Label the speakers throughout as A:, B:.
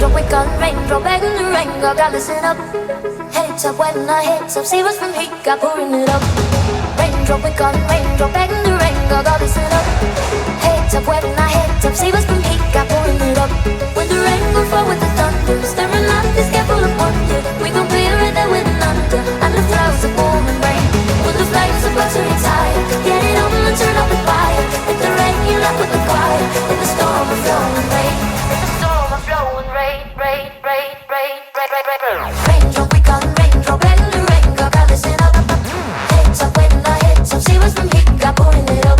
A: Raindrop, we got raindrop, back in the rain, got listen up. Heads up when I heads up, see what's from heat, got pouring it up. Raindrop, we got raindrop, back in the rain, got listen up. Heads up when I heads up, see what's from heat, got pouring it up. When the rain will fall with the thunder, staring at this sky full of wonder, we gon' clear it there with an under, and the clouds are pouring rain. When the flames are about to retire, get it on and turn up the fire. With the rain, you left with the choir, in the storm of flowing rain. In the storm of flowing rain, rain, rain, rain, rain, rain, rain, rain. Raindrop, we got raindrop, back in the rain, got listen up. Heads up when I heads up, see what's from heat, got pouring it up.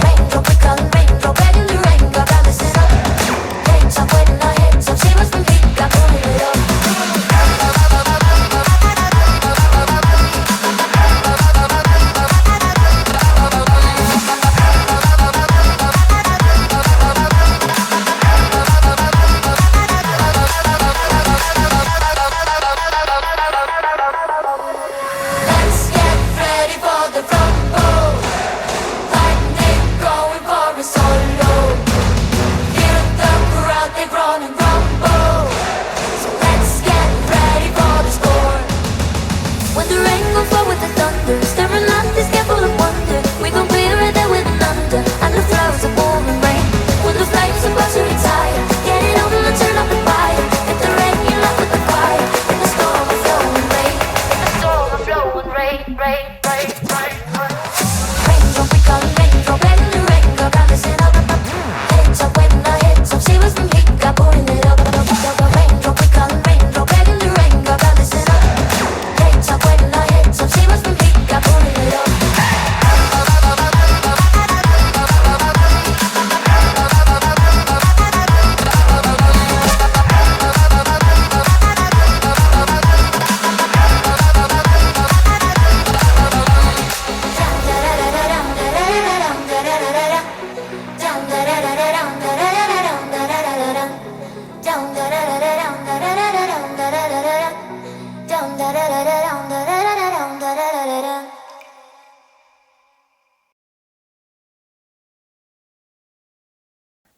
A: Raindrop, we got raindrop, back in the rain, got listen up. Heads up when I heads up, see what's from heat, got pouring it up.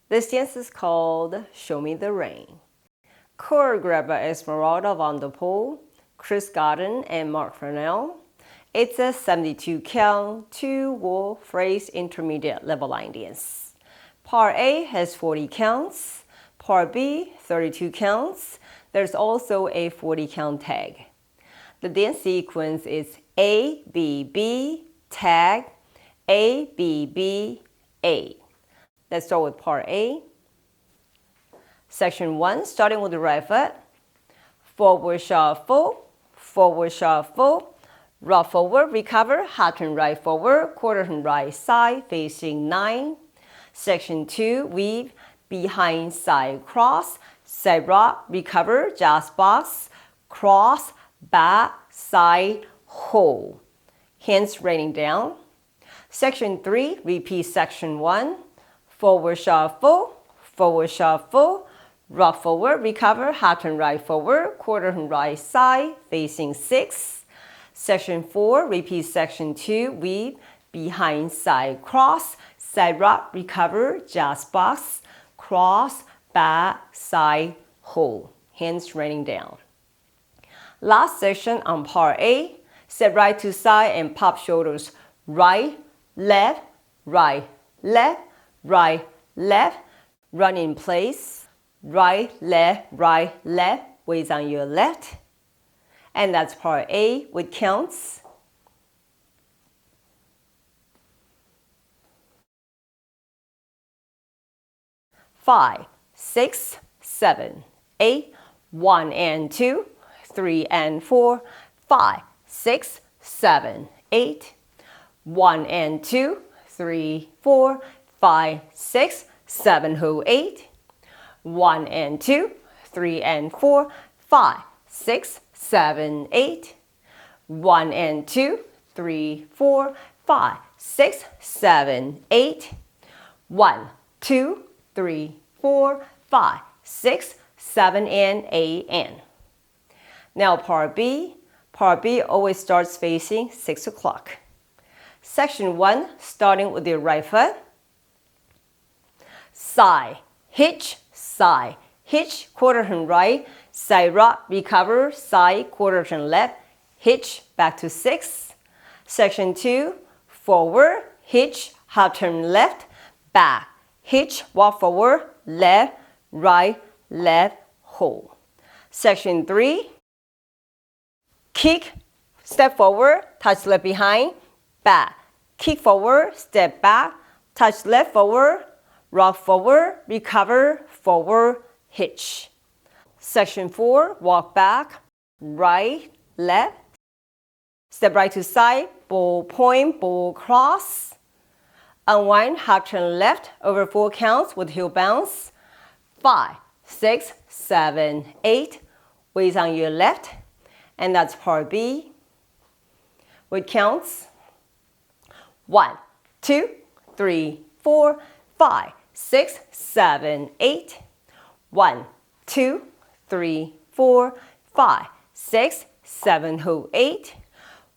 B: This dance is called Show Me the Rain. Choreographed by Esmeralda on the pole, Godden and Furnell. It's a 72 count, 2-wall phrase intermediate level line dance. Part A has 40 counts, Part B 32 counts. There's also a 40 count tag. The dance sequence is A, B, B, tag, A, B, B, A. Let's start with part A. Section 1, starting with the right foot. Forward shuffle, rock forward, recover, half turn right forward, quarter turn right side, facing 9. Section 2, weave, behind side cross, side rock, recover, jazz box, cross, back, side, hold. Hands raining down. Section 3, repeat section 1. Forward shuffle, rock forward, recover, half turn right forward, quarter turn right side, facing 6. Section 4, repeat section 2, weave, behind side cross, side rock, recover, jazz box, cross, back, side, hold. Hands raining down. Last section on part A, step right to side and pop shoulders, right, left, right, left, right, left, run in place, right, left, weights on your left. And that's part A with counts. Five, 6, 7, 8, 1 and 2, 3 and 4, 5, 6, 7, 8, 1 and 2, 3, 4, 5, 6, 7, hold 8, 1 and 2, 3 and 4, 5, 6, 7, 8, 1 and 2, 3, 4, 5, 6, 7, 8, 1, 2, 3, 4, 5, 6, 7, and 8 and. Now part B. Part B always starts facing 6 o'clock. Section 1, starting with your right foot. Side, hitch, hitch, quarter turn right, side rock, recover, side, quarter turn left, hitch, back to 6. Section 2, forward, hitch, half turn left, back, hitch, walk forward, left, right, left, hold. Section 3, kick, step forward, touch left behind, back, kick forward, step back, touch left forward, rock forward, recover, forward, hitch. Section 4, walk back, right, left, step right to side, ball point, ball cross, unwind, half turn left, over 4 counts with heel bounce, 5, 6, 7, 8, weights on your left, and that's part B, with counts, 1, 2, 3, 4, 5, 6, 7, 8, 1, 2, 3, 4, 5, 6, 7, hold 8,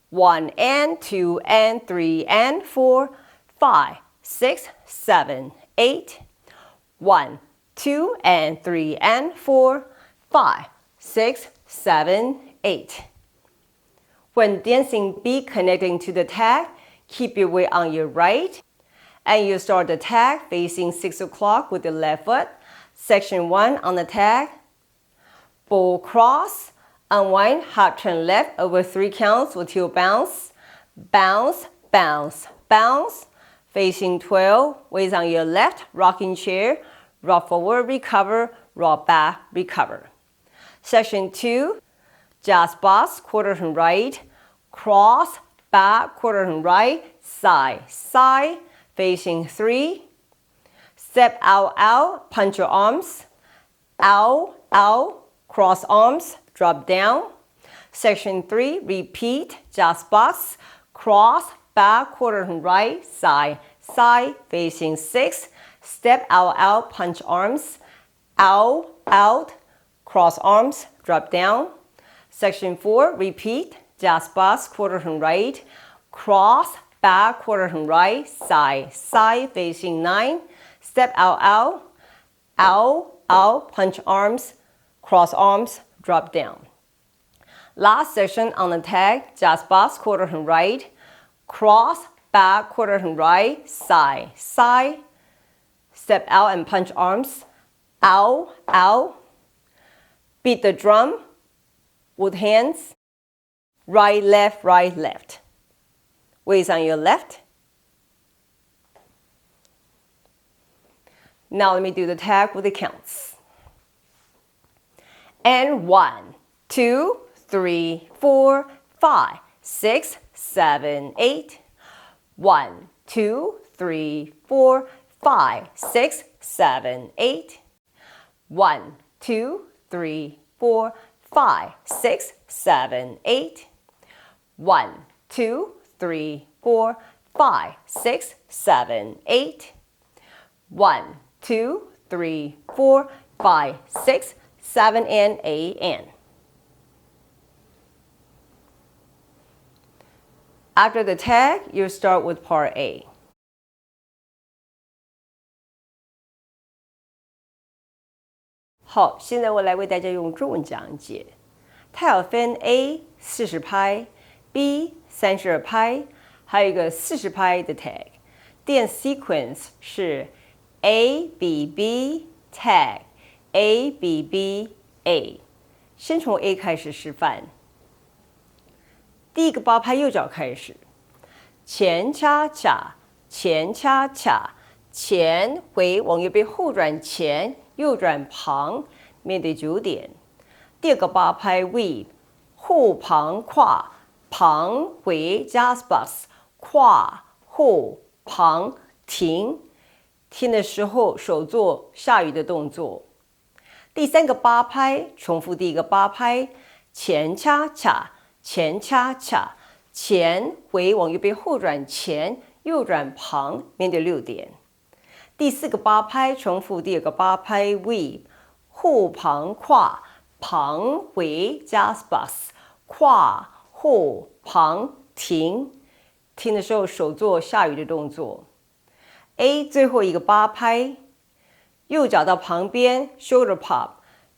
B: 1 and 2 and 3 and 4, 5, 6, 7, 8, 1, 2 and 3 and 4, 5, 6, 7, 8. When dancing beat connecting to the tag, keep your weight on your right, and you start the tag facing 6 o'clock with the left foot. Section 1 on the tag, ball cross, unwind, half turn left over 3 counts with heel bounce, bounce, bounce, bounce, facing 12, weights on your left, rocking chair, rock forward, recover, rock back, recover. Section 2, jazz box, quarter turn right, cross, back, quarter turn right, side, side, facing 3, step out, out, punch your arms, out, out, cross arms, drop down. Section 3, repeat, jazz box, cross, back, quarter turn right, side, side, facing 6, step out, out, punch arms, out, out, cross arms, drop down. Section 4, repeat, jazz box, quarter turn right, cross, back, quarter turn right, side, side, facing 9, step out, out, out, out, punch arms, cross arms, drop down. Last section on the tag, jazz box, quarter turn right, cross, back, quarter turn right, side, side, step out and punch arms, out, out, beat the drum with hands, right, left, right, left. Weights on your left. Now let me do the tag with the counts. And 1, 2, 3, 4, 5, 6, 7, 8. 1, 2, 3, 4, 5, 6, 7, 8. 1, 2, 3, 4, 5, 6, 7, 8. 1, 2, 3, 4, 5, 6, 7, 8. 1, 2, 3, 4, 5, 6, 7, and 8, and. After the tag, you start with part A. 好，现在我来为大家用中文讲解。它有分 A 40拍 ，B 32拍，还有一个40拍的 tag。电 sequence 是 A B B tag A B B A。先从 A 开始示范。第一个8拍右脚开始，前恰恰，前恰恰，前回往右边后转前。右转旁，面对9点。第二个8拍 weave， 后旁跨，旁回 jazz box， 跨后旁停，停的时候手做下雨的动作。第三个8拍重复第一个8拍，前恰恰，前恰恰，前回往右边后转前，右转旁，面对6点。第四个8拍重复第二个8拍 weave， 后旁跨，旁回 jazz box， 跨后旁停，停的时候手做下雨的动作。A 最后一个8拍，右脚到旁边 shoulder pop，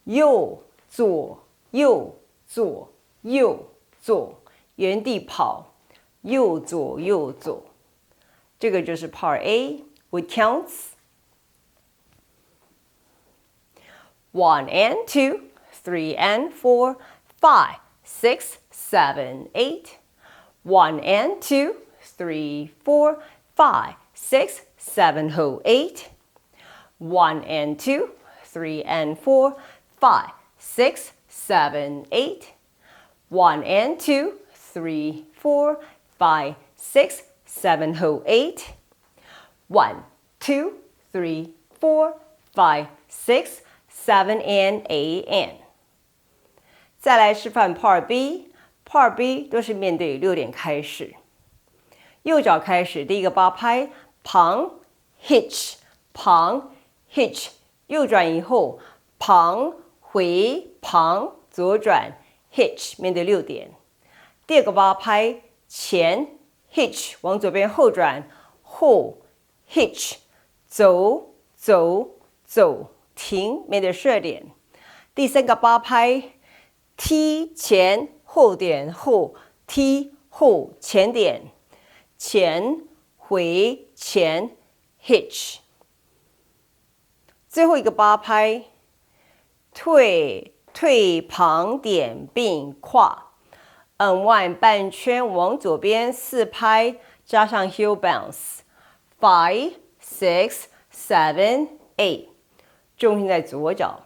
B: 右左右左右左，原地跑，右左右左。这个就是 Part A with counts 1 and 2, 3 and 4, 5, 6, 7, 8. 1 and 2, 3, 4, 5, 6, 7, 8. 1 and 2, 3 and 4, 5, 6, 7, 8. 1 and 2, 3, 4, 5, 6, 7, 8. 1, 2, 3, 4, 5, 6, 7 and 8 and。再来示范 Part B。Part B 都是面对6点开始。右脚开始，第一个8拍，旁 hitch 旁 hitch， 右转以后旁回旁左转 hitch， 面对6点。第二个8拍，前 hitch 往左边后转后 hitch， 走走走停，面对12点。第三个8拍，踢前后点后踢后前点前回前 hitch。 最后一个8拍，退退旁点并跨 unwind 半圈往左边4拍加上 heel bounce 5 6 7 8， 重心在左脚。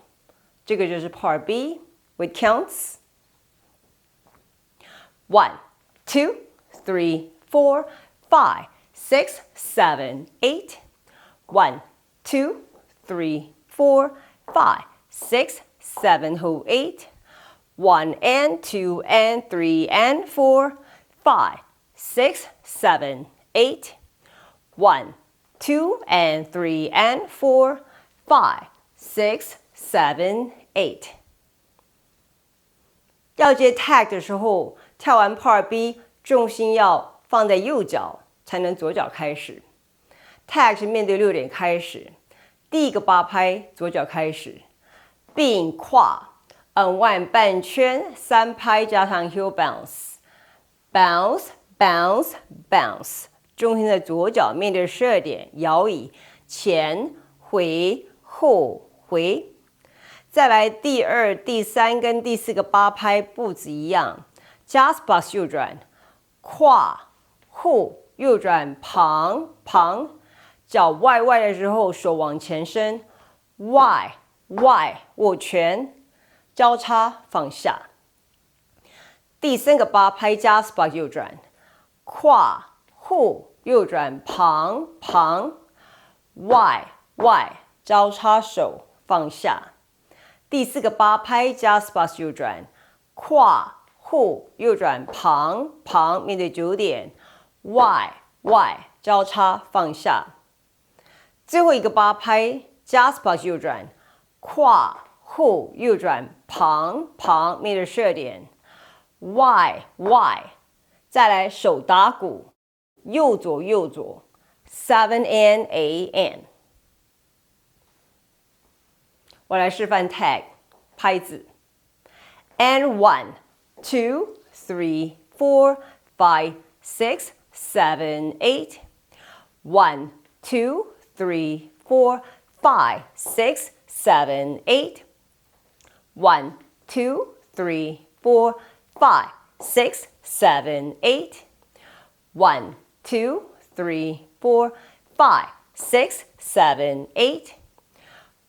B: 这个就是 Part B with counts 1 2 3 4 5 6 7 8. 1 2 3 4 5 6 7 8. 1 and 2 and 3 and 4 5 6 7 8. 1 2 and 3 and 4 5 6 7 8。 要接 tag 的时候，跳完 Part B， 重心要放在右脚，才能左脚开始。tag 是面对6点开始，第一个8拍左脚开始，并跨 unwind 半圈3拍加上 heel bounce bounce bounce bounce， 重心在左脚，面对12点，摇椅前回后回。再来第2、第3跟第4个8拍步子一样 ，just box 右转，跨后右转旁旁，脚外外的时候手往前伸，外外握拳，交叉放下。第3个8拍 just box 右转，跨后右转旁旁，外外交叉手放下。第4个8拍 just box 右转，跨后右转旁旁，面对9点，外外交叉放下。最后一个8拍 just box 右转，跨后右转旁旁，面对12点，外外。再来手打鼓，右左右左 7 and 8 and。我来示范 tag 拍子 and 1 2 3 4 5 6 7 8. 1 2 3 4 5 6 7 8. 1 2 3 4 5 6 7 8. 1 2 3 4 5 6 7 8.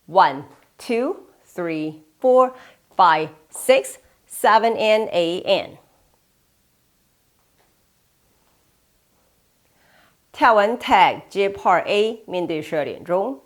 B: 1 2 3 4 5 6 7 and 8 and。 跳完 tag 接 Part A， 面对12点钟。